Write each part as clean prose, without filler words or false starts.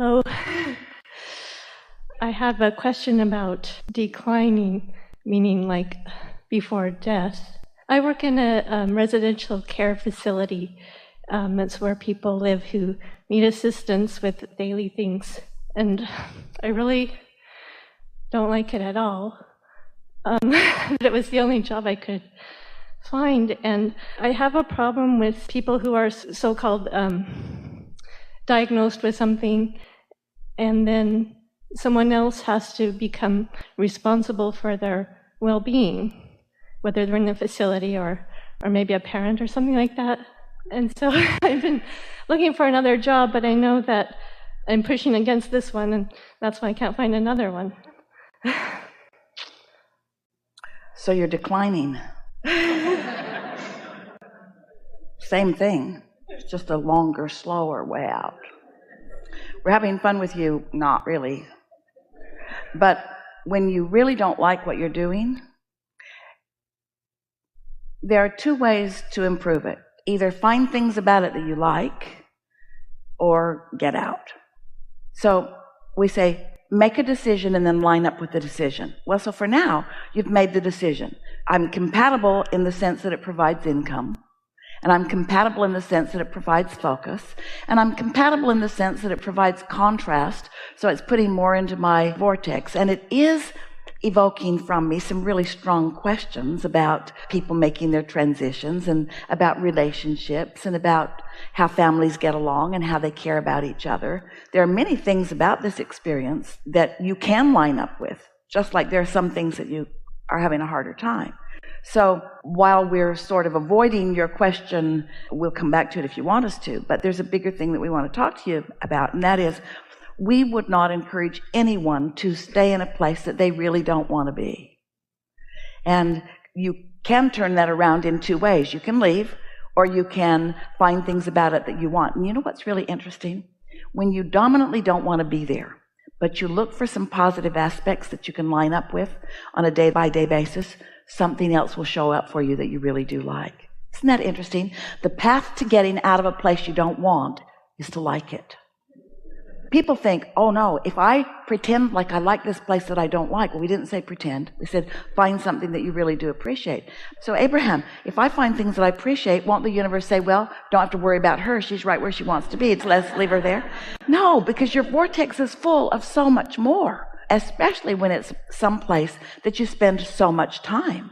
Hello. I have a question about declining, meaning like before death. I work in a residential care facility. It's where people live who need assistance with daily things. And I really don't like it at all. It was the only job I could find. And I have a problem with people who are so-called diagnosed with something, and then someone else has to become responsible for their well-being, whether they're in the facility or maybe a parent or something like that. And so I've been looking for another job, but I know that I'm pushing against this one, and that's why I can't find another one. So you're declining. Same thing. It's just a longer, slower way out. We're having fun with you, not really. But when you really don't like what you're doing, there are two ways to improve it. Either find things about it that you like, or get out. So we say, make a decision and then line up with the decision. Well, so for now, you've made the decision. I'm compatible in the sense that it provides income. And I'm compatible in the sense that it provides focus. And I'm compatible in the sense that it provides contrast. So it's putting more into my vortex. And it is evoking from me some really strong questions about people making their transitions and about relationships and about how families get along and how they care about each other. There are many things about this experience that you can line up with, just like there are some things that you are having a harder time. So while we're sort of avoiding your question, we'll come back to it if you want us to, but there's a bigger thing that we want to talk to you about, and that is we would not encourage anyone to stay in a place that they really don't want to be. And you can turn that around in two ways. You can leave, or you can find things about it that you want. And you know what's really interesting? When you dominantly don't want to be there, but you look for some positive aspects that you can line up with on a day-by-day basis, something else will show up for you that you really do like. Isn't that interesting? The path to getting out of a place you don't want is to like it. People think, oh no, if I pretend like I like this place that I don't like, well, we didn't say pretend. We said find something that you really do appreciate. So Abraham, if I find things that I appreciate, won't the universe say, well, don't have to worry about her. She's right where she wants to be. Let's leave her there. No, because your vortex is full of so much more, especially when it's someplace that you spend so much time.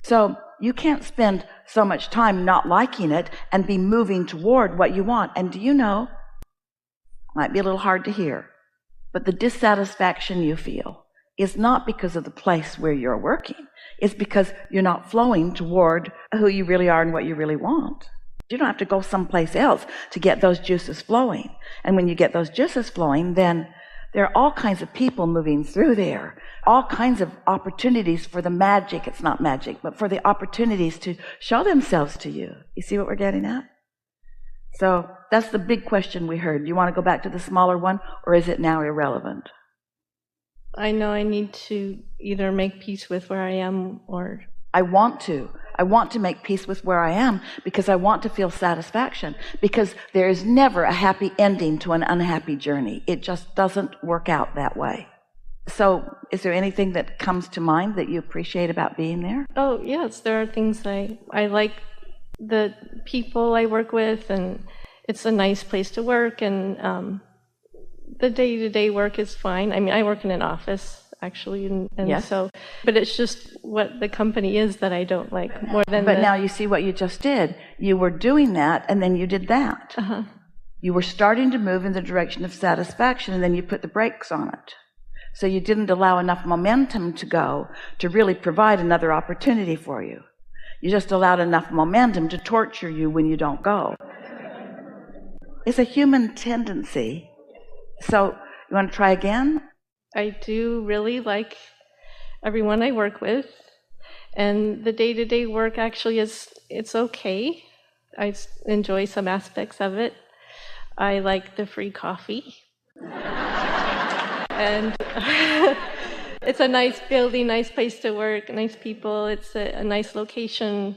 So you can't spend so much time not liking it and be moving toward what you want. And do you know, might be a little hard to hear, but the dissatisfaction you feel is not because of the place where you're working. It's because you're not flowing toward who you really are and what you really want. You don't have to go someplace else to get those juices flowing. And when you get those juices flowing, then there are all kinds of people moving through there, all kinds of opportunities for the magic. It's not magic, but for the opportunities to show themselves to you. You see what we're getting at? So that's the big question we heard. Do you want to go back to the smaller one, or is it now irrelevant? I know I need to either make peace with where I am or... I want to make peace with where I am because I want to feel satisfaction, because there is never a happy ending to an unhappy journey. It just doesn't work out that way. So is there anything that comes to mind that you appreciate about being there? Oh, yes, there are things I like. The people I work with, and it's a nice place to work, and the day-to-day work is fine. I mean, I work in an office, actually, and yes. So, but it's just what the company is that I don't like more than But now you see what you just did. You were doing that, and then you did that. Uh-huh. You were starting to move in the direction of satisfaction, and then you put the brakes on it. So you didn't allow enough momentum to go to really provide another opportunity for you. You just allowed enough momentum to torture you when you don't go. It's a human tendency. So you want to try again? I do really like everyone I work with, and the day-to-day work actually it's okay. I enjoy some aspects of it. I like the free coffee. And it's a nice building, nice place to work, nice people. It's a nice location.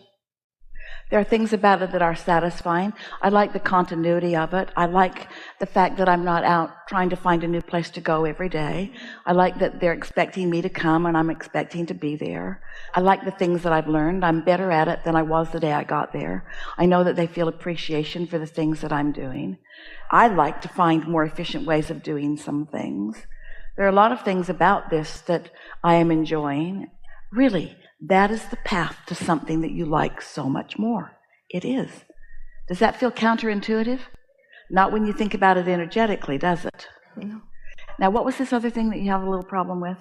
There are things about it that are satisfying. I like the continuity of it. I like the fact that I'm not out trying to find a new place to go every day. I like that they're expecting me to come and I'm expecting to be there. I like the things that I've learned. I'm better at it than I was the day I got there. I know that they feel appreciation for the things that I'm doing. I like to find more efficient ways of doing some things. There are a lot of things about this that I am enjoying. Really, that is the path to something that you like so much more. It is. Does that feel counterintuitive? Not when you think about it energetically, does it? No. Now, what was this other thing that you have a little problem with?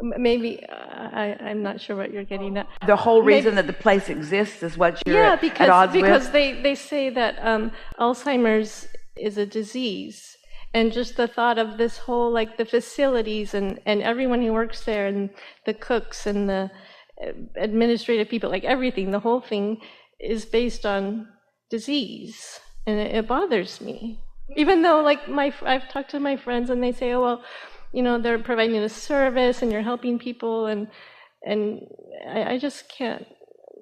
Maybe, I'm not sure what you're getting at. The whole reason that the place exists is what you're at odds with? Because they say that Alzheimer's is a disease. And just the thought of this whole, like the facilities and everyone who works there and the cooks and the administrative people, like everything, the whole thing is based on disease. And it bothers me. Even though, like, I've talked to my friends and they say, oh, well, you know, they're providing a service and you're helping people. And I just can't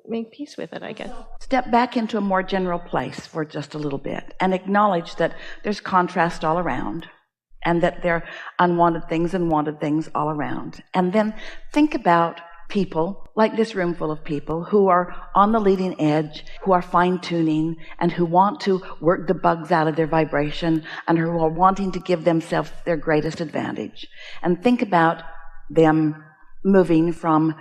make peace with it, I guess. Step back into a more general place for just a little bit and acknowledge that there's contrast all around and that there are unwanted things and wanted things all around. And then think about people, like this room full of people, who are on the leading edge, who are fine-tuning, and who want to work the bugs out of their vibration, and who are wanting to give themselves their greatest advantage. And think about them moving from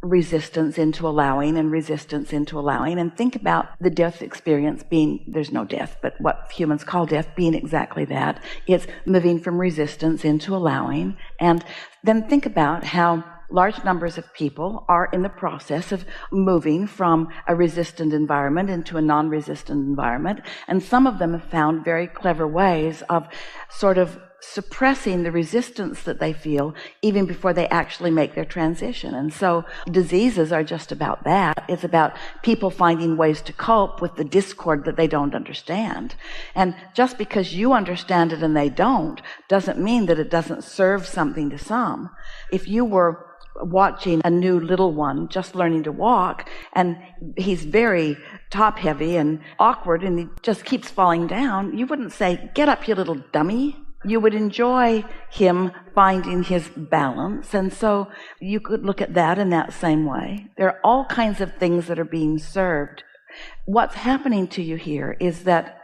resistance into allowing and resistance into allowing, and think about the death experience being, there's no death, but what humans call death being exactly that. It's moving from resistance into allowing. And then think about how large numbers of people are in the process of moving from a resistant environment into a non-resistant environment, and some of them have found very clever ways of sort of suppressing the resistance that they feel even before they actually make their transition. And so diseases are just about that. It's about people finding ways to cope with the discord that they don't understand. And just because you understand it and they don't, doesn't mean that it doesn't serve something to some. If you were watching a new little one just learning to walk, and he's very top heavy and awkward and he just keeps falling down, you wouldn't say, "Get up, you little dummy." You would enjoy him finding his balance. And so you could look at that in that same way. There are all kinds of things that are being served. What's happening to you here is that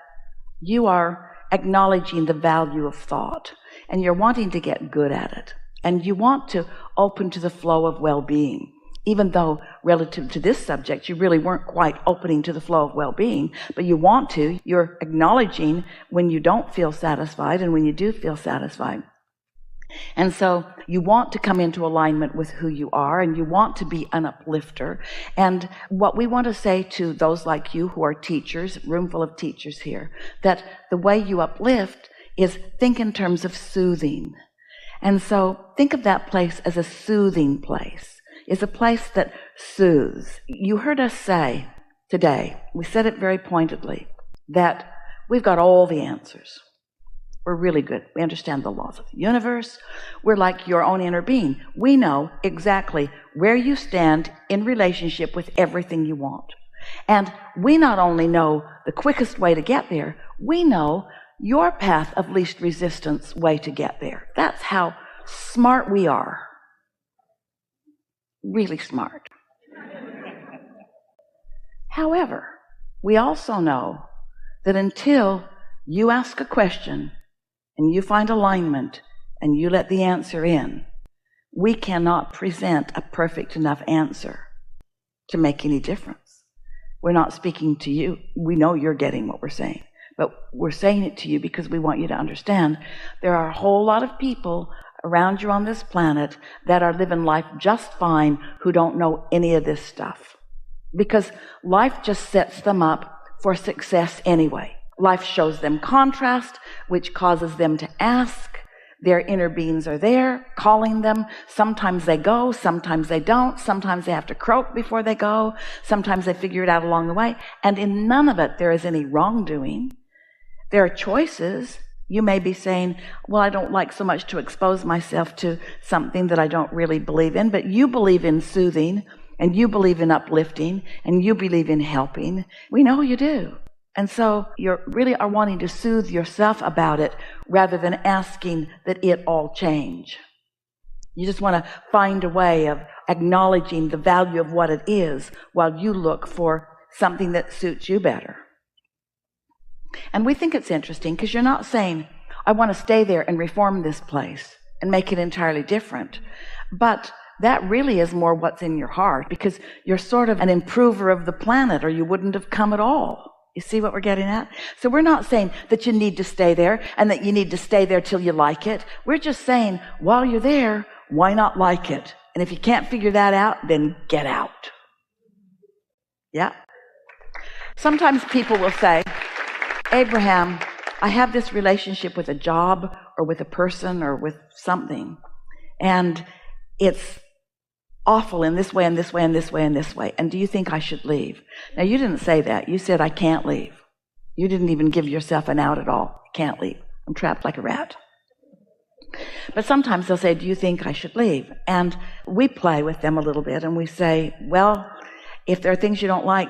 you are acknowledging the value of thought, and you're wanting to get good at it. And you want to open to the flow of well-being, even though relative to this subject, you really weren't quite opening to the flow of well-being, but you want to. You're acknowledging when you don't feel satisfied and when you do feel satisfied. And so you want to come into alignment with who you are, and you want to be an uplifter. And what we want to say to those like you who are teachers, room full of teachers here, that the way you uplift is think in terms of soothing. And so think of that place as a soothing place. It's a place that soothes. You heard us say today, we said it very pointedly, that we've got all the answers. We're really good. We understand the laws of the universe. We're like your own inner being. We know exactly where you stand in relationship with everything you want. And we not only know the quickest way to get there, we know your path of least resistance way to get there. That's how smart we are. Really smart. However, we also know that until you ask a question and you find alignment and you let the answer in, we cannot present a perfect enough answer to make any difference. We're not speaking to you. We know you're getting what we're saying, but we're saying it to you because we want you to understand there are a whole lot of people around you on this planet that are living life just fine who don't know any of this stuff, because life just sets them up for success anyway. Life shows them contrast, which causes them to ask. Their inner beings are there calling them. Sometimes they go, sometimes they don't. Sometimes they have to croak before they go. Sometimes they figure it out along the way. And in none of it there is any wrongdoing. There are choices. You may be saying, well, I don't like so much to expose myself to something that I don't really believe in, but you believe in soothing. and you believe in uplifting, and you believe in helping. We know you do. And so you really are wanting to soothe yourself about it rather than asking that it all change. You just want to find a way of acknowledging the value of what it is while you look for something that suits you better. And we think it's interesting because you're not saying, I want to stay there and reform this place and make it entirely different. But that really is more what's in your heart, because you're sort of an improver of the planet, or you wouldn't have come at all. You see what we're getting at? So we're not saying that you need to stay there and that you need to stay there till you like it. We're just saying, while you're there, why not like it? And if you can't figure that out, then get out. Yeah. Sometimes people will say, Abraham, I have this relationship with a job or with a person or with something, and it's awful in this way and this way and this way and this way. And do you think I should leave? Now, you didn't say that. You said, I can't leave. You didn't even give yourself an out at all. Can't leave. I'm trapped like a rat. But sometimes they'll say, do you think I should leave? And we play with them a little bit and we say, well, if there are things you don't like,